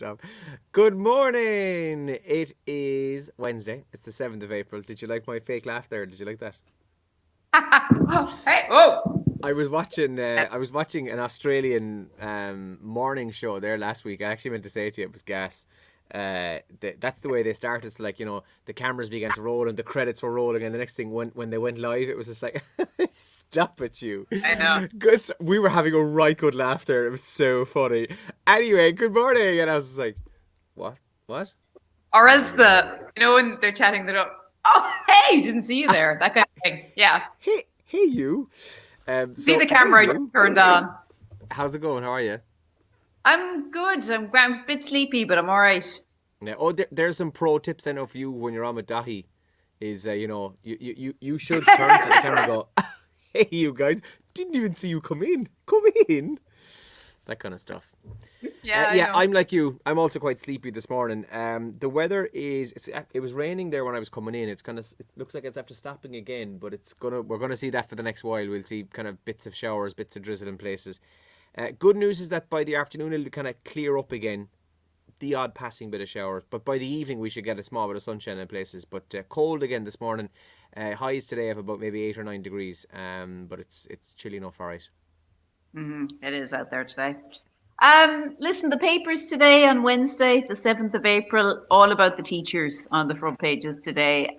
stop. Good morning. It is Wednesday. It's the 7th of April. Did you like my fake laugh there? Did you like that? Hey, whoa. I was watching an Australian morning show there last week. I actually meant to say to you it was gas. That's the way they start. It's like, the cameras began to roll and the credits were rolling, and the next thing when they went live, it was just like, stop it, you. I know. Because we were having a right good laugh there. It was so funny. Anyway, good morning, and I was just like, what? Or else when they're chatting, they're like, oh, hey, didn't see you there. That kind of thing. Yeah. Hey, you. See the camera turned on. How's it going? How are you? I'm good. I'm a bit sleepy, but I'm all right. Yeah. Oh, there's some pro tips I know for you when you're on with Dahi. Is you should turn to the camera and go, hey, you guys, didn't even see you come in. Come in. That kind of stuff. Yeah, I'm like you. I'm also quite sleepy this morning. The weather it was raining there when I was coming in. It looks like it's after stopping again, but we're gonna see that for the next while. We'll see kind of bits of showers, bits of drizzle in places. Good news is that by the afternoon it'll kind of clear up again. The odd passing bit of showers, but by the evening we should get a small bit of sunshine in places. But cold again this morning. Highs today of about maybe 8 or 9 degrees. But it's chilly enough, all right. It is out there today. Listen, the papers today on Wednesday, the 7th of April, all about the teachers on the front pages today.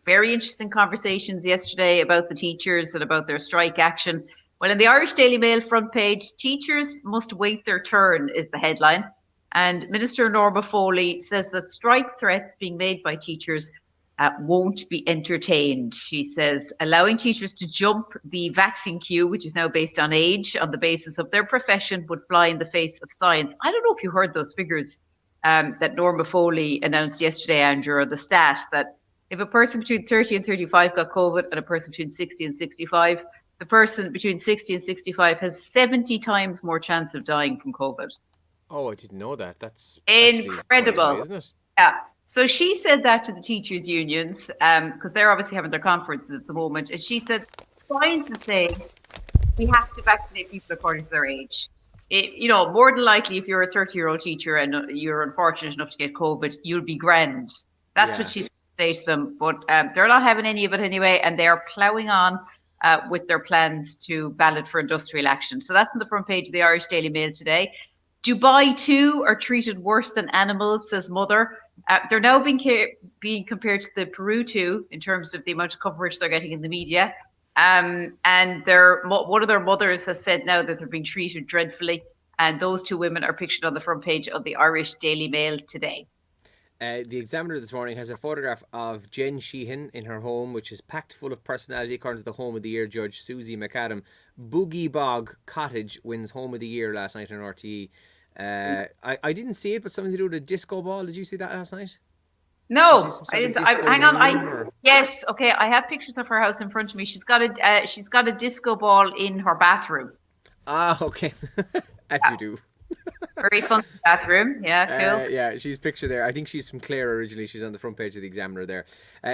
Very interesting conversations yesterday about the teachers and about their strike action. Well, in the Irish Daily Mail front page, teachers must wait their turn is the headline. And Minister Norma Foley says that strike threats being made by teachers won't be entertained. She says allowing teachers to jump the vaccine queue, which is now based on age, on the basis of their profession, would fly in the face of science. I don't know if you heard those figures that Norma Foley announced yesterday, Andrew, or the stat that if a person between 30 and 35 got COVID and a person between 60 and 65, the person between 60 and 65 has 70 times more chance of dying from COVID. Oh, I didn't know that. That's incredible, high, isn't it? Yeah. So she said that to the teachers' unions, because they're obviously having their conferences at the moment. And she said, science is saying we have to vaccinate people according to their age. More than likely, if you're a 30-year-old teacher and you're unfortunate enough to get COVID, you'll be grand. That's what she's saying to them. But they're not having any of it anyway, and they are ploughing on with their plans to ballot for industrial action. So that's on the front page of the Irish Daily Mail today. Dubai too are treated worse than animals, says Mother. They're now being compared to the Peru too in terms of the amount of coverage they're getting in the media. And one of their mothers has said now that they're being treated dreadfully. And those two women are pictured on the front page of the Irish Daily Mail today. The Examiner this morning has a photograph of Jen Sheehan in her home, which is packed full of personality, according to the Home of the Year judge, Susie McAdam. Boogie Bog Cottage wins Home of the Year last night on RTE. I didn't see it, but something to do with a disco ball. Did you see that last night? No, I didn't. Hang on. Yes, okay. I have pictures of her house in front of me. She's got a disco ball in her bathroom. Ah, okay. As you do. Very fun bathroom. Yeah, cool. Yeah, she's pictured there. I think she's from Clare originally. She's on the front page of the Examiner there.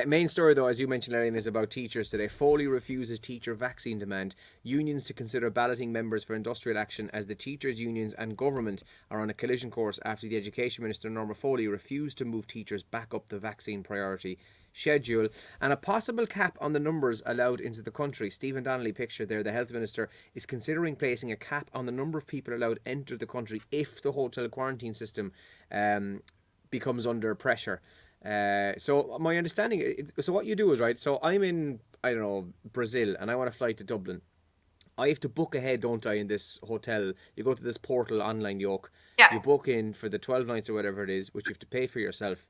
Main story, though, as you mentioned, Elaine, is about teachers today. Foley refuses teacher vaccine demand. Unions to consider balloting members for industrial action as the teachers' unions and government are on a collision course after the Education Minister, Norma Foley, refused to move teachers back up the vaccine priority schedule, and a possible cap on the numbers allowed into the country. Stephen Donnelly, pictured there, the health minister, is considering placing a cap on the number of people allowed enter the country if the hotel quarantine system becomes under pressure. So my understanding, so what you do is, right, so I'm in, I don't know, Brazil, and I want to fly to Dublin. I have to book ahead, don't I, in this hotel. You go to this portal online, Yoke. Yeah. You book in for the 12 nights or whatever it is, which you have to pay for yourself.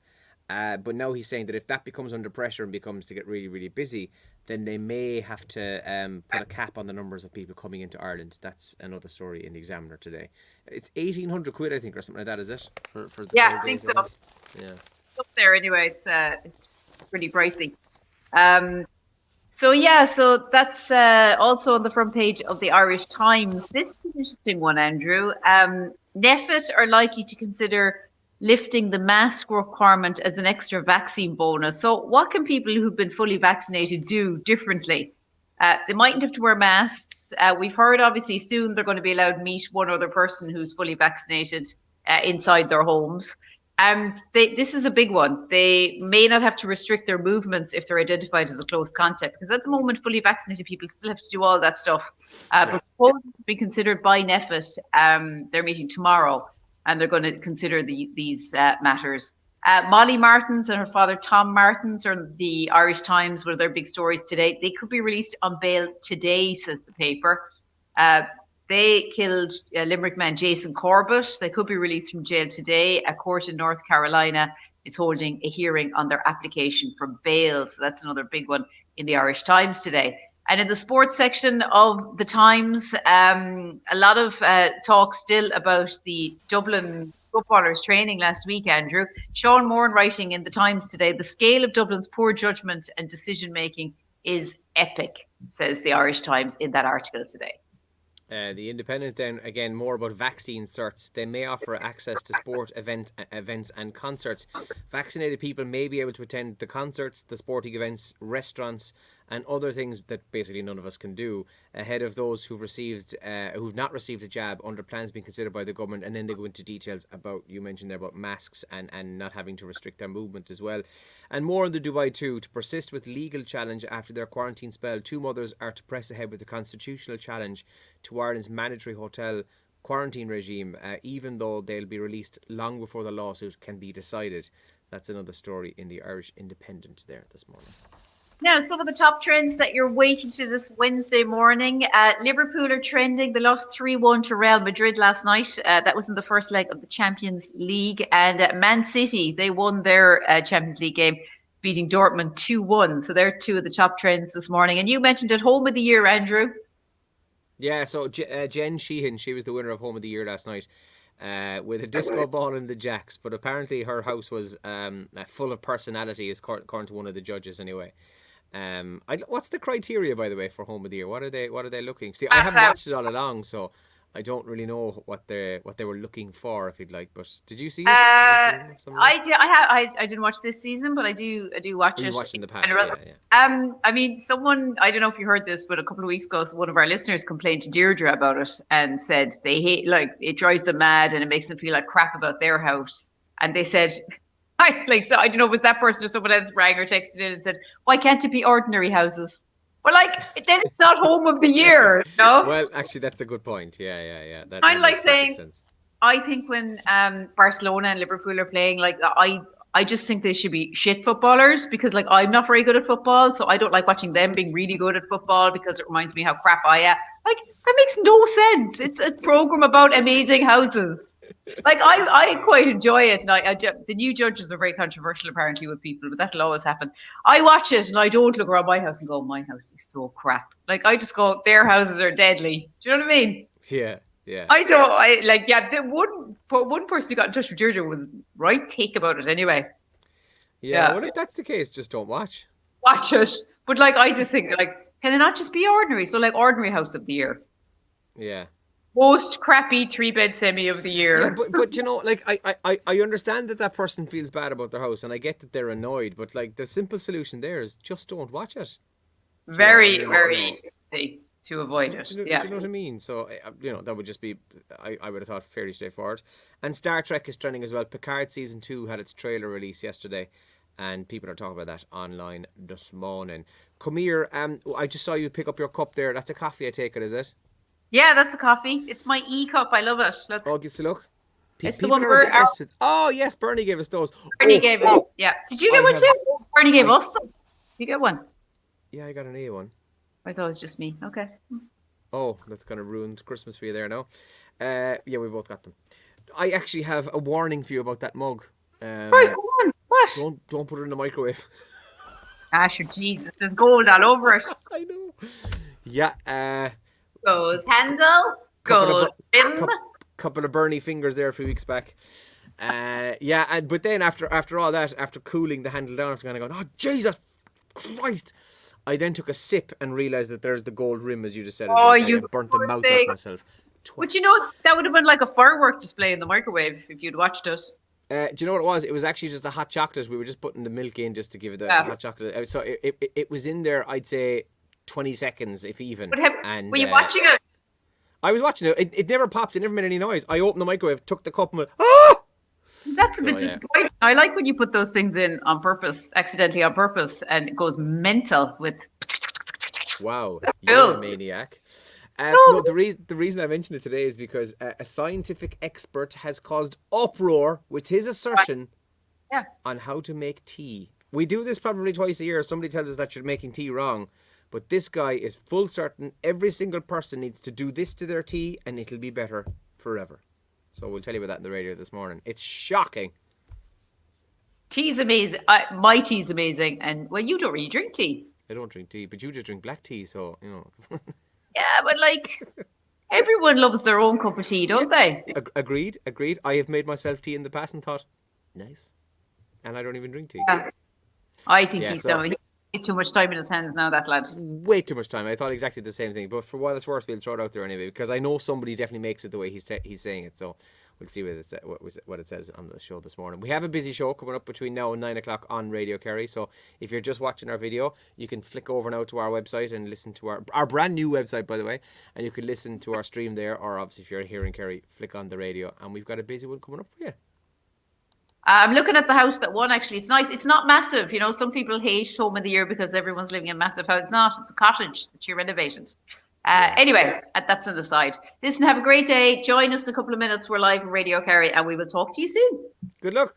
But now he's saying that if that becomes under pressure and becomes to get really, really busy, then they may have to put a cap on the numbers of people coming into Ireland. That's another story in the Examiner today. It's 1,800 quid, I think, or something like that, is it? For the I think so. Yeah. Up there anyway. It's pretty pricey. So that's also on the front page of the Irish Times. This is an interesting one, Andrew. NEFIT are likely to consider lifting the mask requirement as an extra vaccine bonus. So what can people who've been fully vaccinated do differently? They mightn't have to wear masks. We've heard, obviously, soon they're going to be allowed to meet one other person who's fully vaccinated inside their homes. This is a big one. They may not have to restrict their movements if they're identified as a close contact, because at the moment, fully vaccinated people still have to do all that stuff. But proposals to be considered by NEFIT, they're meeting tomorrow, and they're going to consider these matters. Molly Martins and her father Tom Martins are in the Irish Times, one of their big stories today. They could be released on bail today, says the paper. They killed Limerick man Jason Corbett. They could be released from jail today. A court in North Carolina is holding a hearing on their application for bail. So that's another big one in the Irish Times today. And in the sports section of the Times, a lot of talk still about the Dublin footballers training last week, Andrew. Sean Moore writing in the Times today, the scale of Dublin's poor judgment and decision making is epic, says the Irish Times in that article today. The Independent then, again, more about vaccine certs. They may offer access to sport events and concerts. Vaccinated people may be able to attend the concerts, the sporting events, restaurants and other things that basically none of us can do ahead of those who've not received a jab under plans being considered by the government. And then they go into details about, you mentioned there about masks and not having to restrict their movement as well. And more on the Dubai too, to persist with legal challenge after their quarantine spell. Two mothers are to press ahead with a constitutional challenge to Ireland's mandatory hotel quarantine regime, even though they'll be released long before the lawsuit can be decided. That's another story in the Irish Independent there this morning. Now, some of the top trends that you're waiting to this Wednesday morning. Liverpool are trending. They lost 3-1 to Real Madrid last night. That was in the first leg of the Champions League. And Man City, they won their Champions League game, beating Dortmund 2-1. So they're two of the top trends this morning. And you mentioned at Home of the Year, Andrew. Yeah, so Jen Sheehan, she was the winner of Home of the Year last night. With a disco ball in the jacks, but apparently her house was full of personality, according to one of the judges anyway. What's the criteria, by the way, for Home of the Year? What are they looking? See, I haven't watched it all along, so I don't really know what they were looking for, if you'd like. But did you see it? I didn't watch this season, but I do watch it. You've watched in the past, yeah. I mean, I don't know if you heard this, but a couple of weeks ago, one of our listeners complained to Deirdre about it and said they hate, like, it drives them mad and it makes them feel like crap about their house. And they said, so I don't know, was that person or someone else rang or texted in and said, why can't it be ordinary houses? Well, then it's not Home of the Year, no? Well, actually, that's a good point. Yeah. That like saying, sense. I think when Barcelona and Liverpool are playing, I just think they should be shit footballers because, I'm not very good at football, so I don't like watching them being really good at football because it reminds me how crap I am. That makes no sense. It's a program about amazing houses. I quite enjoy it. And the new judges are very controversial, apparently, with people, but that'll always happen. I watch it and I don't look around my house and go, my house is so crap. I just go, their houses are deadly. Do you know what I mean? Yeah. The one person who got in touch with Deirdre was right take about it anyway. Yeah. Well, if that's the case, just don't watch. Watch it. But I just think, can it not just be ordinary? So ordinary house of the year. Yeah. Most crappy 3-bed semi of the year. Yeah, but you know, I understand that person feels bad about their house, and I get that they're annoyed. But the simple solution there is just don't watch it. Very easy to avoid it. Do you know what I mean? So that would just be, I would have thought, fairly straightforward. And Star Trek is trending as well. Picard season 2 had its trailer release yesterday, and people are talking about that online this morning. Come here, I just saw you pick up your cup there. That's a coffee, I take it, is it? Yeah, that's a coffee. It's my e-cup. I love it. Look. Oh, give us a look. It's the one where Oh, yes, Bernie gave us those. Bernie gave it. Yeah. Did you get one too? Bernie gave us them. Did you get one? Yeah, I got an A one. I thought it was just me. Okay. Oh, that's kind of ruined Christmas for you there now. Yeah, we both got them. I actually have a warning for you about that mug. Right, go on. What? Don't put it in the microwave. Sure, Jesus, there's gold all over it. I know. Yeah, goes Hansel, goes Bim. Couple of Bernie fingers there a few weeks back. But then after all that, after cooling the handle down, after kind of going, oh Jesus Christ, I then took a sip and realised that there's the gold rim, as you just said. You burnt the mouth out myself. But that would have been like a firework display in the microwave if you'd watched it. Do you know what it was? It was actually just a hot chocolate. We were just putting the milk in just to give it the hot chocolate. So it was in there, I'd say, 20 seconds, if even. Were you watching it? I was watching it. It never popped. It never made any noise. I opened the microwave, took the cup, and went, ah! That's a So bit yeah. disappointing. I like when you put those things in on purpose, accidentally on purpose, and it goes mental with. Wow, you're a Cool. maniac. No, Oh, the reason I mentioned it today is because a scientific expert has caused uproar with his assertion yeah. on how to make tea. We do this probably twice a year. Somebody tells us that you're making tea wrong, but this guy is full certain every single person needs to do this to their tea, and it'll be better forever. So we'll tell you about that in the radio this morning. It's shocking. Tea's amazing. My tea's amazing, and well, you don't really drink tea. I don't drink tea, but you just drink black tea, so you know. Yeah, but like everyone loves their own cup of tea, Yeah, don't they? agreed, agreed. I have made myself tea in the past and thought, nice, and I don't even drink tea. Yeah. I think Yeah, he's so he's too much time in his hands now, that lad. way too much time. I thought exactly the same thing, but for what it's worth, we'll throw it out there anyway because I know somebody definitely makes it the way he's saying it. So we'll see what it says on the show this morning. We have a busy show coming up between now and 9 o'clock on Radio Kerry. So if you're just watching our video, you can flick over now to our website and listen to our brand new website, by the way, and you can listen to our stream there. Or obviously, if you're here in Kerry, flick on the radio, and we've got a busy one coming up for you. I'm looking at the house that won. Actually, it's nice. It's not massive. You know, some people hate home of the year because everyone's living in a massive house. It's not. It's a cottage that you renovated. Yeah. Anyway, that's on the side. Listen, have a great day. Join us in a couple of minutes. We're live on Radio Kerry, and we will talk to you soon. Good luck.